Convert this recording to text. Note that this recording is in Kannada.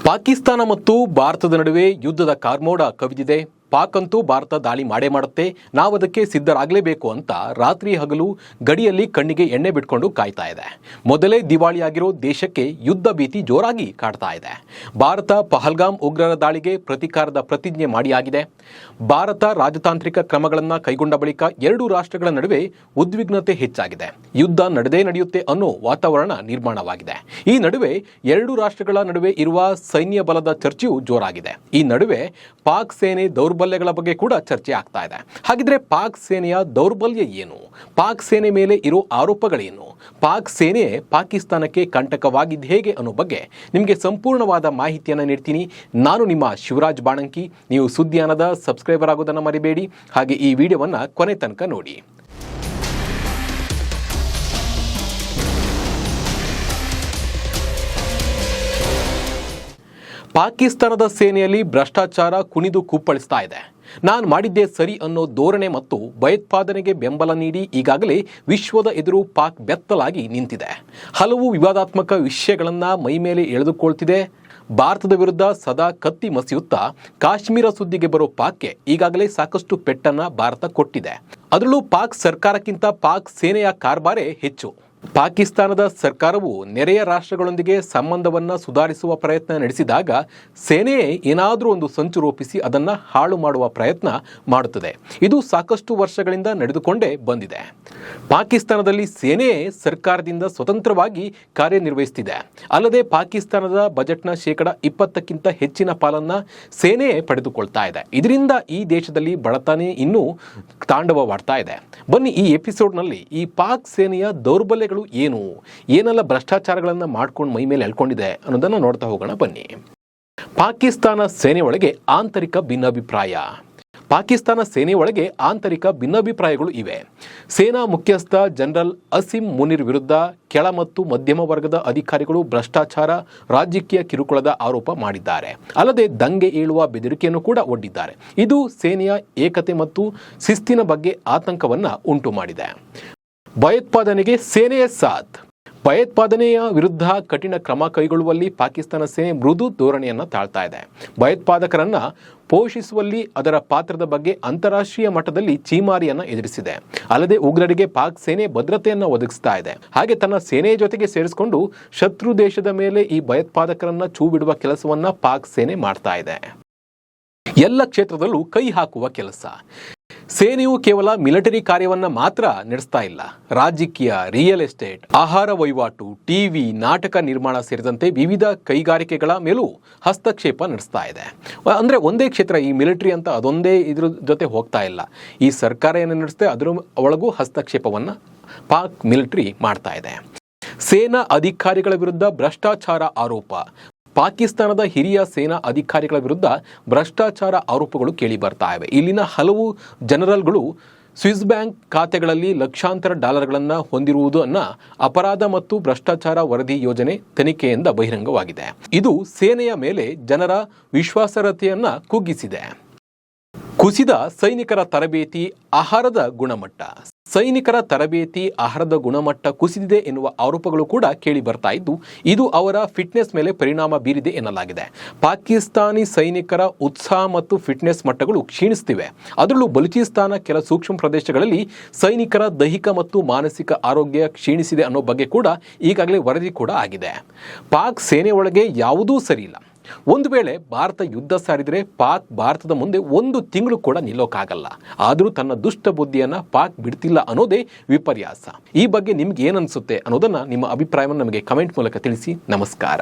ಪಾಕಿಸ್ತಾನ ಮತ್ತು ಭಾರತದ ನಡುವೆ ಯುದ್ಧದ ಕಾರ್ಮೋಡ ಕವಿದಿದೆ. ಪಾಕ್ ಅಂತೂ ಭಾರತ ದಾಳಿ ಮಾಡೇ ಮಾಡುತ್ತೆ, ನಾವು ಅದಕ್ಕೆ ಸಿದ್ಧರಾಗಲೇಬೇಕು ಅಂತ ರಾತ್ರಿ ಹಗಲು ಗಡಿಯಲ್ಲಿ ಕಣ್ಣಿಗೆ ಎಣ್ಣೆ ಬಿಟ್ಕೊಂಡು ಕಾಯ್ತಾ ಇದೆ. ಮೊದಲೇ ದಿವಾಳಿಯಾಗಿರೋ ದೇಶಕ್ಕೆ ಯುದ್ಧ ಭೀತಿ ಜೋರಾಗಿ ಕಾಡ್ತಾ ಇದೆ. ಭಾರತ ಪಹಲ್ಗಾಮ್ ಉಗ್ರರ ದಾಳಿಗೆ ಪ್ರತೀಕಾರದ ಪ್ರತಿಜ್ಞೆ ಮಾಡಿಯಾಗಿದೆ. ಭಾರತ ರಾಜತಾಂತ್ರಿಕ ಕ್ರಮಗಳನ್ನು ಕೈಗೊಂಡ ಬಳಿಕ ಎರಡೂ ರಾಷ್ಟ್ರಗಳ ನಡುವೆ ಉದ್ವಿಗ್ನತೆ ಹೆಚ್ಚಾಗಿದೆ. ಯುದ್ಧ ನಡೆಯುತ್ತೆ ಅನ್ನೋ ವಾತಾವರಣ ನಿರ್ಮಾಣವಾಗಿದೆ. ಈ ನಡುವೆ ಎರಡೂ ರಾಷ್ಟ್ರಗಳ ನಡುವೆ ಇರುವ ಸೈನ್ಯ ಬಲದ ಚರ್ಚೆಯೂ ಜೋರಾಗಿದೆ. ಈ ನಡುವೆ ಪಾಕ್ ಸೇನೆ ದೌರ್ಬಲ್ಯಗಳ ಬಗ್ಗೆ ಕೂಡ ಚರ್ಚೆ ಆಗ್ತಾ ಇದೆ. ಹಾಗಿದ್ರೆ ಪಾಕ್ ಸೇನೆಯ ದೌರ್ಬಲ್ಯ ಏನು? ಪಾಕ್ ಸೇನೆ ಮೇಲೆ ಇರೋ ಆರೋಪಗಳೇನು? ಪಾಕ್ ಸೇನೆ ಪಾಕಿಸ್ತಾನಕ್ಕೆ ಕಂಟಕವಾಗಿದ್ದು ಹೇಗೆ ಅನ್ನೋ ಬಗ್ಗೆ ನಿಮಗೆ ಸಂಪೂರ್ಣವಾದ ಮಾಹಿತಿಯನ್ನು ನೀಡ್ತೀನಿ. ನಾನು ನಿಮ್ಮ ಶಿವರಾಜ್ ಬಾಣಂಕಿ. ನೀವು ಸುದ್ದಿಯಾನದ ಸಬ್ಸ್ಕ್ರೈಬರ್ ಆಗೋದನ್ನು ಮರಿಬೇಡಿ. ಹಾಗೆ ಈ ವಿಡಿಯೋವನ್ನು ಕೊನೆ ತನಕ ನೋಡಿ. ಪಾಕಿಸ್ತಾನದ ಸೇನೆಯಲ್ಲಿ ಭ್ರಷ್ಟಾಚಾರ ಕುಣಿದು ಕುಪ್ಪಳಿಸ್ತಾ ಇದೆ. ನಾನು ಮಾಡಿದ್ದೇ ಸರಿ ಅನ್ನೋ ಧೋರಣೆ ಮತ್ತು ಭಯೋತ್ಪಾದನೆಗೆ ಬೆಂಬಲ ನೀಡಿ ಈಗಾಗಲೇ ವಿಶ್ವದ ಎದುರು ಪಾಕ್ ಬೆತ್ತಲಾಗಿ ನಿಂತಿದೆ. ಹಲವು ವಿವಾದಾತ್ಮಕ ವಿಷಯಗಳನ್ನು ಮೈಮೇಲೆ ಎಳೆದುಕೊಳ್ತಿದೆ. ಭಾರತದ ವಿರುದ್ಧ ಸದಾ ಕತ್ತಿ ಮಸಿಯುತ್ತಾ ಕಾಶ್ಮೀರ ಸುದ್ದಿಗೆ ಬರೋ ಪಾಕ್ಗೆ ಈಗಾಗಲೇ ಸಾಕಷ್ಟು ಪೆಟ್ಟನ್ನು ಭಾರತ ಕೊಟ್ಟಿದೆ. ಅದರಲ್ಲೂ ಪಾಕ್ ಸರ್ಕಾರಕ್ಕಿಂತ ಪಾಕ್ ಸೇನೆಯ ಕಾರ್ಬಾರೇ ಹೆಚ್ಚು. ಪಾಕಿಸ್ತಾನದ ಸರ್ಕಾರವು ನೆರೆಯ ರಾಷ್ಟ್ರಗಳೊಂದಿಗೆ ಸಂಬಂಧವನ್ನು ಸುಧಾರಿಸುವ ಪ್ರಯತ್ನ ನಡೆಸಿದಾಗ ಸೇನೆಯೇ ಏನಾದರೂ ಒಂದು ಸಂಚು ರೂಪಿಸಿ ಅದನ್ನು ಹಾಳು ಮಾಡುವ ಪ್ರಯತ್ನ ಮಾಡುತ್ತದೆ. ಇದು ಸಾಕಷ್ಟು ವರ್ಷಗಳಿಂದ ನಡೆದುಕೊಂಡೇ ಬಂದಿದೆ. ಪಾಕಿಸ್ತಾನದಲ್ಲಿ ಸೇನೆಯೇ ಸರ್ಕಾರದಿಂದ ಸ್ವತಂತ್ರವಾಗಿ ಕಾರ್ಯನಿರ್ವಹಿಸುತ್ತಿದೆ. ಅಲ್ಲದೆ ಪಾಕಿಸ್ತಾನದ ಬಜೆಟ್ನ 20% ಹೆಚ್ಚಿನ ಪಾಲನ್ನು ಸೇನೆಯೇ ಪಡೆದುಕೊಳ್ತಾ ಇದೆ. ಇದರಿಂದ ಈ ದೇಶದಲ್ಲಿ ಬಡತನ ಇನ್ನೂ ತಾಂಡವವಾಡ್ತಾ ಇದೆ. ಬನ್ನಿ, ಈ ಎಪಿಸೋಡ್ನಲ್ಲಿ ಈ ಪಾಕ್ ಸೇನೆಯ ದೌರ್ಬಲ್ಯಗಳು ಏನು, ಏನೆಲ್ಲ ಭ್ರಷ್ಟಾಚಾರಗಳನ್ನು ಮಾಡ್ಕೊಂಡು ಮೈ ಮೇಲೆ ಎಳ್ಕೊಂಡಿದೆ ಅನ್ನೋದನ್ನು ನೋಡ್ತಾ ಹೋಗೋಣ ಬನ್ನಿ. ಪಾಕಿಸ್ತಾನ ಸೇನೆ ಒಳಗೆ ಆಂತರಿಕ ಭಿನ್ನಾಭಿಪ್ರಾಯ. ಪಾಕಿಸ್ತಾನ ಸೇನೆ ಒಳಗೆ ಆಂತರಿಕ ಭಿನ್ನಾಭಿಪ್ರಾಯಗಳು ಇವೆ. ಸೇನಾ ಮುಖ್ಯಸ್ಥ ಜನರಲ್ ಅಸಿಮ್ ಮುನಿರ್ ವಿರುದ್ಧ ಕೆಳ ಮತ್ತು ಮಧ್ಯಮ ವರ್ಗದ ಅಧಿಕಾರಿಗಳು ಭ್ರಷ್ಟಾಚಾರ, ರಾಜಕೀಯ ಕಿರುಕುಳದ ಆರೋಪ ಮಾಡಿದ್ದಾರೆ. ಅಲ್ಲದೆ ದಂಗೆ ಏಳುವ ಬೆದರಿಕೆಯನ್ನು ಕೂಡ ಒಡ್ಡಿದ್ದಾರೆ. ಇದು ಸೇನೆಯ ಏಕತೆ ಮತ್ತು ಶಿಸ್ತಿನ ಬಗ್ಗೆ ಆತಂಕವನ್ನು ಉಂಟು ಮಾಡಿದೆ. ಭಯೋತ್ಪಾದನೆಗೆ ಸೇನೆಯ ಸಾಥ್. ಭಯೋತ್ಪಾದನೆಯ ವಿರುದ್ಧ ಕಠಿಣ ಕ್ರಮ ಕೈಗೊಳ್ಳುವಲ್ಲಿ ಪಾಕಿಸ್ತಾನ ಸೇನೆ ಮೃದು ಧೋರಣೆಯನ್ನು ತಾಳ್ತಾ ಇದೆ. ಭಯೋತ್ಪಾದಕರನ್ನ ಪೋಷಿಸುವಲ್ಲಿ ಅದರ ಪಾತ್ರದ ಬಗ್ಗೆ ಅಂತಾರಾಷ್ಟ್ರೀಯ ಮಟ್ಟದಲ್ಲಿ ಚೀಮಾರಿಯನ್ನು ಎದುರಿಸಿದೆ. ಅಲ್ಲದೆ ಉಗ್ರರಿಗೆ ಪಾಕ್ ಸೇನೆ ಭದ್ರತೆಯನ್ನು ಒದಗಿಸ್ತಾ ಇದೆ. ಹಾಗೆ ತನ್ನ ಸೇನೆಯ ಜೊತೆಗೆ ಸೇರಿಸಿಕೊಂಡು ಶತ್ರು ದೇಶದ ಮೇಲೆ ಈ ಭಯೋತ್ಪಾದಕರನ್ನ ಛೂ ಬಿಡುವ ಕೆಲಸವನ್ನ ಪಾಕ್ ಸೇನೆ ಮಾಡ್ತಾ ಇದೆ. ಎಲ್ಲ ಕ್ಷೇತ್ರದಲ್ಲೂ ಕೈ ಹಾಕುವ ಕೆಲಸ. ಸೇನೆಯು ಕೇವಲ ಮಿಲಿಟರಿ ಕಾರ್ಯವನ್ನು ಮಾತ್ರ ನಡೆಸ್ತಾ ಇಲ್ಲ. ರಾಜಕೀಯ, ರಿಯಲ್ ಎಸ್ಟೇಟ್, ಆಹಾರ ವಹಿವಾಟು, ಟಿವಿ, ನಾಟಕ ನಿರ್ಮಾಣ ಸೇರಿದಂತೆ ವಿವಿಧ ಕೈಗಾರಿಕೆಗಳ ಮೇಲೂ ಹಸ್ತಕ್ಷೇಪ ನಡೆಸ್ತಾ ಇದೆ. ಅಂದರೆ ಒಂದೇ ಕ್ಷೇತ್ರ, ಈ ಮಿಲಿಟರಿ ಅಂತ ಅದೊಂದೇ ಇದ್ರ ಜೊತೆ ಹೋಗ್ತಾ ಇಲ್ಲ. ಈ ಸರ್ಕಾರ ಏನು ನಡೆಸುತ್ತೆ ಅದರ ಒಳಗೂ ಹಸ್ತಕ್ಷೇಪವನ್ನು ಪಾಕ್ ಮಿಲಿಟರಿ ಮಾಡ್ತಾ ಇದೆ. ಸೇನಾ ಅಧಿಕಾರಿಗಳ ವಿರುದ್ಧ ಭ್ರಷ್ಟಾಚಾರ ಆರೋಪ. ಪಾಕಿಸ್ತಾನದ ಹಿರಿಯ ಸೇನಾ ಅಧಿಕಾರಿಗಳ ವಿರುದ್ಧ ಭ್ರಷ್ಟಾಚಾರ ಆರೋಪಗಳು ಕೇಳಿ ಬರ್ತಾ ಇವೆ. ಇಲ್ಲಿನ ಹಲವು ಜನರಲ್ಗಳು ಸ್ವಿಸ್ ಬ್ಯಾಂಕ್ ಖಾತೆಗಳಲ್ಲಿ ಲಕ್ಷಾಂತರ ಡಾಲರ್ಗಳನ್ನು ಹೊಂದಿರುವುದನ್ನು ಅಪರಾಧ ಮತ್ತು ಭ್ರಷ್ಟಾಚಾರ ವರದಿ ಯೋಜನೆ ತನಿಖೆಯಿಂದ ಬಹಿರಂಗವಾಗಿದೆ. ಇದು ಸೇನೆಯ ಮೇಲೆ ಜನರ ವಿಶ್ವಾಸಾರ್ಹತೆಯನ್ನು ಕುಗ್ಗಿಸಿದೆ. ಕುಸಿದ ಸೈನಿಕರ ತರಬೇತಿ, ಆಹಾರದ ಗುಣಮಟ್ಟ. ಸೈನಿಕರ ತರಬೇತಿ, ಆಹಾರದ ಗುಣಮಟ್ಟ ಕುಸಿದಿದೆ ಎನ್ನುವ ಆರೋಪಗಳು ಕೂಡ ಕೇಳಿ ಬರ್ತಾ ಇದ್ದು, ಇದು ಅವರ ಫಿಟ್ನೆಸ್ ಮೇಲೆ ಪರಿಣಾಮ ಬೀರಿದೆ ಎನ್ನಲಾಗಿದೆ. ಪಾಕಿಸ್ತಾನಿ ಸೈನಿಕರ ಉತ್ಸಾಹ ಮತ್ತು ಫಿಟ್ನೆಸ್ ಮಟ್ಟಗಳು ಕ್ಷೀಣಿಸುತ್ತಿವೆ. ಅದರಲ್ಲೂ ಬಲೂಚಿಸ್ತಾನ ಕೆಲ ಸೂಕ್ಷ್ಮ ಪ್ರದೇಶಗಳಲ್ಲಿ ಸೈನಿಕರ ದೈಹಿಕ ಮತ್ತು ಮಾನಸಿಕ ಆರೋಗ್ಯ ಕ್ಷೀಣಿಸಿದೆ ಅನ್ನೋ ಬಗ್ಗೆ ಕೂಡ ಈಗಾಗಲೇ ವರದಿ ಕೂಡ ಆಗಿದೆ. ಪಾಕ್ ಸೇನೆ ಒಳಗೆ ಯಾವುದೂ ಸರಿಯಿಲ್ಲ. ಒಂದು ವೇಳೆ ಭಾರತ ಯುದ್ಧ ಸಾರಿದರೆ ಪಾಕ್ ಭಾರತದ ಮುಂದೆ 1 ತಿಂಗಳು ಕೂಡ ನಿಲ್ಲೋಕ್ಕಾಗಲ್ಲ. ಆದರೂ ತನ್ನ ದುಷ್ಟ ಬುದ್ಧಿಯನ್ನು ಪಾಕ್ ಬಿಡ್ತಿಲ್ಲ ಅನ್ನೋದೇ ವಿಪರ್ಯಾಸ. ಈ ಬಗ್ಗೆ ನಿಮ್ಗೆ ಏನನ್ಸುತ್ತೆ ಅನ್ನೋದನ್ನು, ನಿಮ್ಮ ಅಭಿಪ್ರಾಯವನ್ನು ನಮಗೆ ಕಮೆಂಟ್ ಮೂಲಕ ತಿಳಿಸಿ. ನಮಸ್ಕಾರ.